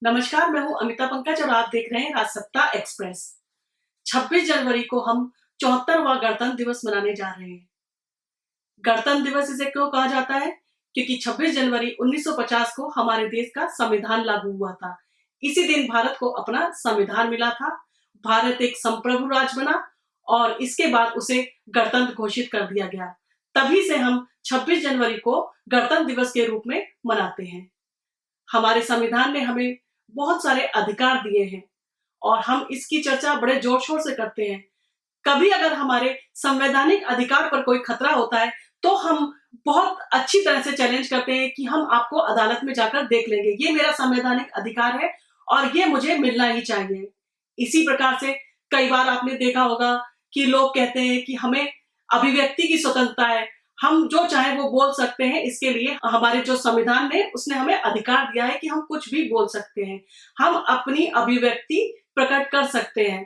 नमस्कार, मैं हूं अमिता पंकज और आप देख रहे हैं राजसत्ता एक्सप्रेस। 26 जनवरी को हम 74वां गणतंत्र दिवस मनाने जा रहे हैं। गणतंत्र दिवस इसे क्यों कहा जाता है? क्योंकि 26 जनवरी 1950 को हमारे देश का संविधान लागू हुआ था। इसी दिन भारत को अपना संविधान मिला था। भारत एक संप्रभु राज्य बना और इसके बाद उसे गणतंत्र घोषित कर दिया गया। तभी से हम 26 जनवरी को गणतंत्र दिवस के रूप में मनाते हैं। हमारे संविधान ने हमें बहुत सारे अधिकार दिए हैं और हम इसकी चर्चा बड़े जोर शोर से करते हैं। कभी अगर हमारे संवैधानिक अधिकार पर कोई खतरा होता है तो हम बहुत अच्छी तरह से चैलेंज करते हैं कि हम आपको अदालत में जाकर देख लेंगे, ये मेरा संवैधानिक अधिकार है और ये मुझे मिलना ही चाहिए। इसी प्रकार से कई बार आपने देखा होगा कि लोग कहते हैं कि हमें अभिव्यक्ति की स्वतंत्रता है, हम जो चाहे वो बोल सकते हैं। इसके लिए हमारे जो संविधान ने उसने हमें अधिकार दिया है कि हम कुछ भी बोल सकते हैं, हम अपनी अभिव्यक्ति प्रकट कर सकते हैं।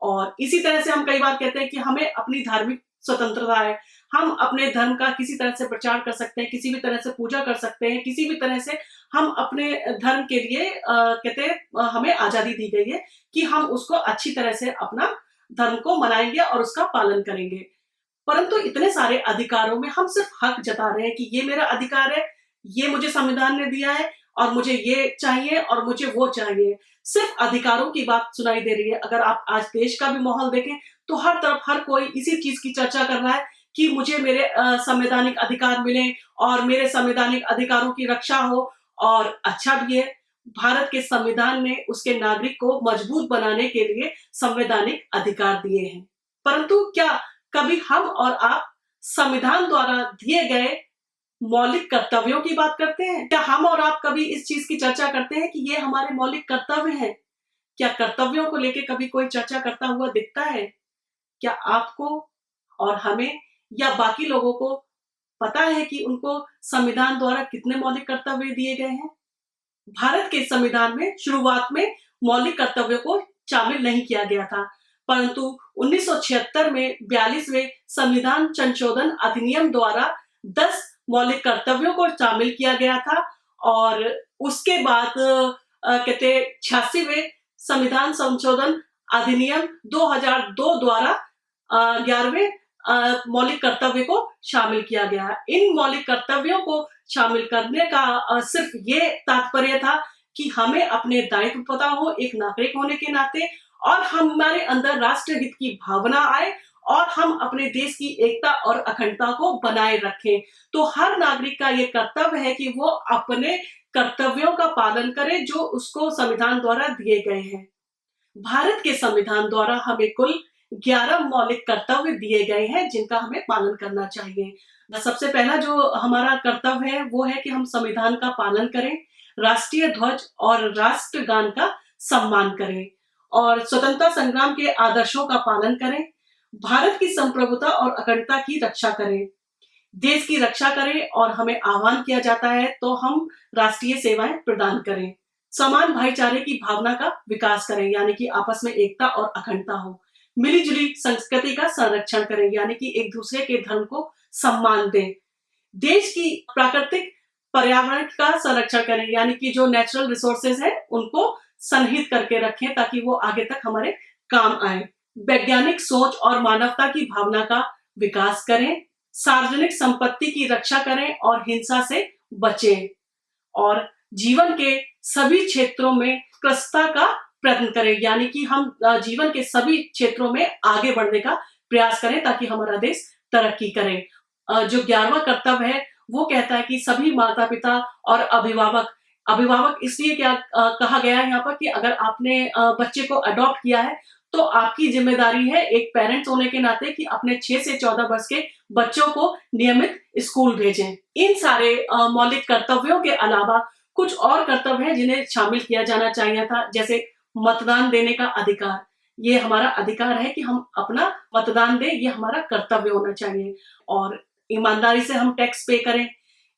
और इसी तरह से हम कई बार कहते हैं कि हमें अपनी धार्मिक स्वतंत्रता है, हम अपने धर्म का किसी तरह से प्रचार कर सकते हैं, किसी भी तरह से पूजा कर सकते हैं, किसी भी तरह से हम अपने धर्म के लिए कहते हैं हमें आजादी दी गई है कि हम उसको अच्छी तरह से अपना धर्म को मनाएंगे और उसका पालन करेंगे। परंतु इतने सारे अधिकारों में हम सिर्फ हक जता रहे हैं कि ये मेरा अधिकार है, ये मुझे संविधान ने दिया है और मुझे ये चाहिए और मुझे वो चाहिए। सिर्फ अधिकारों की बात सुनाई दे रही है। अगर आप आज देश का भी माहौल देखें तो हर तरफ हर कोई इसी चीज की चर्चा कर रहा है कि मुझे मेरे संवैधानिक अधिकार मिले और मेरे संवैधानिक अधिकारों की रक्षा हो। और अच्छा भी है, भारत के संविधान ने उसके नागरिक को मजबूत बनाने के लिए संवैधानिक अधिकार दिए हैं। परंतु क्या कभी हम और आप संविधान द्वारा दिए गए मौलिक कर्तव्यों की बात करते हैं? क्या हम और आप कभी इस चीज की चर्चा करते हैं कि ये हमारे मौलिक कर्तव्य हैं? क्या कर्तव्यों को लेके कभी कोई चर्चा करता हुआ दिखता है? क्या आपको और हमें या बाकी लोगों को पता है कि उनको संविधान द्वारा कितने मौलिक कर्तव्य दिए गए हैं? भारत के संविधान में शुरुआत में मौलिक कर्तव्यों को शामिल नहीं किया गया था, परंतु 1976 में 42वें संविधान संशोधन अधिनियम द्वारा 10 मौलिक कर्तव्यों को शामिल किया गया था। और उसके बाद कहते 86वें संविधान संशोधन अधिनियम 2002 द्वारा 11वें मौलिक कर्तव्य को शामिल किया गया। इन मौलिक कर्तव्यों को शामिल करने का सिर्फ ये तात्पर्य था कि हमें अपने दायित्व पता हो एक नागरिक होने के नाते, और हमारे अंदर राष्ट्रहित की भावना आए और हम अपने देश की एकता और अखंडता को बनाए रखें। तो हर नागरिक का ये कर्तव्य है कि वो अपने कर्तव्यों का पालन करे जो उसको संविधान द्वारा दिए गए हैं। भारत के संविधान द्वारा हमें कुल 11 मौलिक कर्तव्य दिए गए हैं जिनका हमें पालन करना चाहिए। सबसे पहला जो हमारा कर्तव्य है वो है कि हम संविधान का पालन करें, राष्ट्रीय ध्वज और राष्ट्रगान का सम्मान करें और स्वतंत्रता संग्राम के आदर्शों का पालन करें, भारत की संप्रभुता और अखंडता की रक्षा करें, देश की रक्षा करें और हमें आह्वान किया जाता है तो हम राष्ट्रीय सेवाएं प्रदान करें, समान भाईचारे की भावना का विकास करें यानी कि आपस में एकता और अखंडता हो, मिलीजुली संस्कृति का संरक्षण करें यानी कि एक दूसरे के धर्म को सम्मान दें, देश की प्राकृतिक पर्यावरण का संरक्षण करें यानी कि जो नेचुरल रिसोर्सेज है उनको संहित करके रखें ताकि वो आगे तक हमारे काम आए, वैज्ञानिक सोच और मानवता की भावना का विकास करें, सार्वजनिक संपत्ति की रक्षा करें और हिंसा से बचें और जीवन के सभी क्षेत्रों में उत्कृष्टता का प्रयत्न करें यानी कि हम जीवन के सभी क्षेत्रों में आगे बढ़ने का प्रयास करें ताकि हमारा देश तरक्की करे। जो 11वां कर्तव्य है वो कहता है कि सभी माता पिता और अभिभावक इसलिए क्या कहा गया है यहाँ पर कि अगर आपने बच्चे को अडॉप्ट किया है तो आपकी जिम्मेदारी है एक पेरेंट्स होने के नाते कि अपने 6 से 14 वर्ष के बच्चों को नियमित स्कूल भेजें। इन सारे मौलिक कर्तव्यों के अलावा कुछ और कर्तव्य हैं जिन्हें शामिल किया जाना चाहिए था, जैसे मतदान देने का अधिकार। ये हमारा अधिकार है कि हम अपना मतदान दें, ये हमारा कर्तव्य होना चाहिए और ईमानदारी से हम टैक्स पे करें।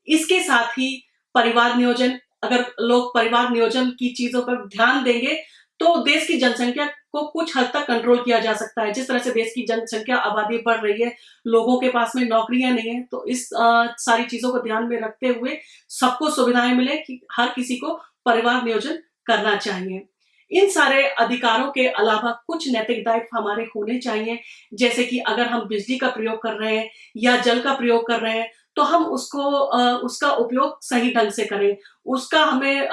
इसके साथ ही परिवार नियोजन, अगर लोग परिवार नियोजन की चीजों पर ध्यान देंगे तो देश की जनसंख्या को कुछ हद तक कंट्रोल किया जा सकता है। जिस तरह से देश की जनसंख्या आबादी बढ़ रही है, लोगों के पास में नौकरियां नहीं है, तो इस सारी चीजों को ध्यान में रखते हुए सबको सुविधाएं मिले कि हर किसी को परिवार नियोजन करना चाहिए। इन सारे अधिकारों के अलावा कुछ नैतिक दायित्व हमारे होने चाहिए, जैसे कि अगर हम बिजली का प्रयोग कर रहे हैं या जल का प्रयोग कर रहे हैं, तो हम उसका उपयोग सही ढंग से करें। उसका हमें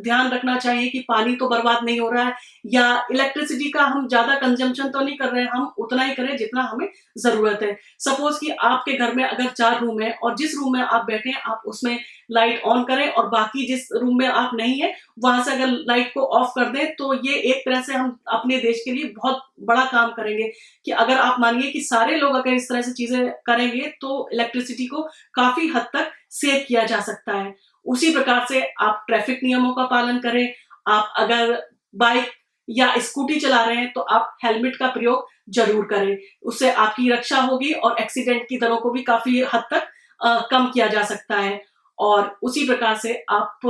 ध्यान रखना चाहिए कि पानी तो बर्बाद नहीं हो रहा है, या इलेक्ट्रिसिटी का हम ज़्यादा कंज़म्पशन तो नहीं कर रहे हैं, हम उतना ही करें जितना हमें ज़रूरत है। सपोज़ कि आपके घर में अगर 4 रूम हैं और जिस रूम में आप बैठे हैं, आप उसमें लाइट ऑन करें और बाकी जिस रूम में आप नहीं हैं, वहाँ से अगर लाइट को ऑफ कर दें, तो ये एक तरह से हम अपने देश के लिए बहुत बड़ा काम करेंगे। कि अगर आप मानिए कि सारे लोग अगर इस तरह से चीज़ें करेंगे, तो इलेक्ट्रिसिटी को काफ़ी हद तक सेव किया जा सकता है। उसी प्रकार से आप ट्रैफिक नियमों का पालन करें। आप अगर बाइक या स्कूटी चला रहे हैं, तो आप हेलमेट का प्रयोग ज़रूर करें। उससे आपकी रक्षा होगी और एक्सीडेंट की दरों को भी काफ़ी हद तक कम किया जा सकता है। और उसी प्रकार से आप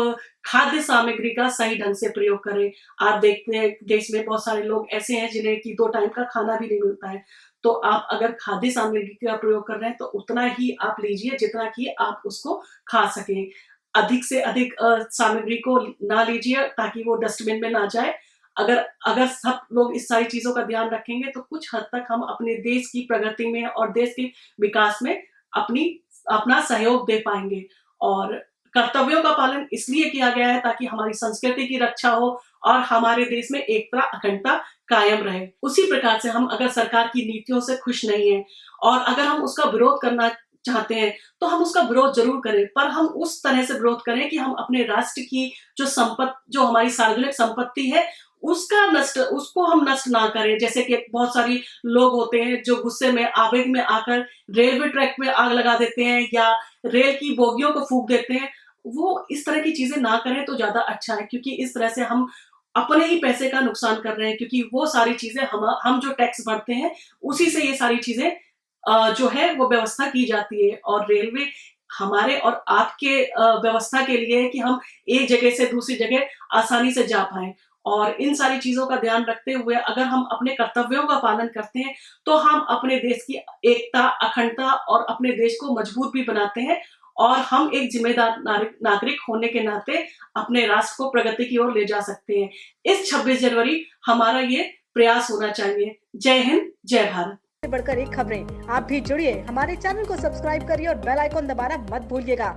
खाद्य सामग्री का सही ढंग से प्रयोग करें। आप देखते हैं देश में बहुत सारे लोग ऐसे हैं जिन्हें कि 2 टाइम का खाना भी नहीं मिलता है। तो आप अगर खाद्य सामग्री का प्रयोग कर रहे हैं, तो उतना ही आप लीजिए जितना कि आप उसको खा सकें। अधिक से अधिक सामग्री को ना लीजिए ताकि वो डस्टबिन में ना जाए। अगर अगर सब लोग इस सारी चीज़ों का ध्यान रखेंगे, तो कुछ हद तक हम अपने देश की प्रगति में और देश के विकास में अपनी अपना सहयोग दे पाएँगे। और कर्तव्यों का पालन इसलिए किया गया है ताकि हमारी संस्कृति की रक्षा हो और हमारे देश में एकता, अखंडता कायम रहे। उसी प्रकार से हम अगर सरकार की नीतियों से खुश नहीं हैं और अगर हम उसका विरोध करना चाहते हैं, तो हम उसका विरोध ज़रूर करें, पर हम उस तरह से विरोध करें कि हम अपने राष्ट्र की जो हमारी सार्वजनिक संपत्ति है, उसको हम नष्ट ना करें। जैसे कि बहुत सारी लोग होते हैं जो गुस्से में, आवेग में आकर रेलवे ट्रैक में आग लगा देते हैं या रेल की बोगियों को फूँक देते हैं। वो इस तरह की चीज़ें ना करें तो ज़्यादा अच्छा है, क्योंकि इस तरह से हम अपने ही पैसे का नुकसान कर रहे हैं, क्योंकि वो सारी चीज़ें हम जो टैक्स भरते हैं, उसी से ये सारी चीज़ें जो है वो व्यवस्था की जाती है। और रेलवे हमारे और आपके व्यवस्था के लिए है कि हम एक जगह से दूसरी जगह आसानी से जा पाएँ। और इन सारी चीज़ों का ध्यान रखते हुए अगर हम अपने कर्तव्यों का पालन करते हैं, तो हम अपने देश की एकता, अखंडता और अपने देश को मजबूत भी बनाते हैं। और हम एक ज़िम्मेदार नागरिक होने के नाते अपने राष्ट्र को प्रगति की ओर ले जा सकते हैं। इस 26 जनवरी हमारा ये प्रयास होना चाहिए। जय हिंद, जय भारत। बढ़कर एक खबरें आप भी जुड़िए, हमारे चैनल को सब्सक्राइब करिए और बेल आइकॉन दबाना मत भूलिएगा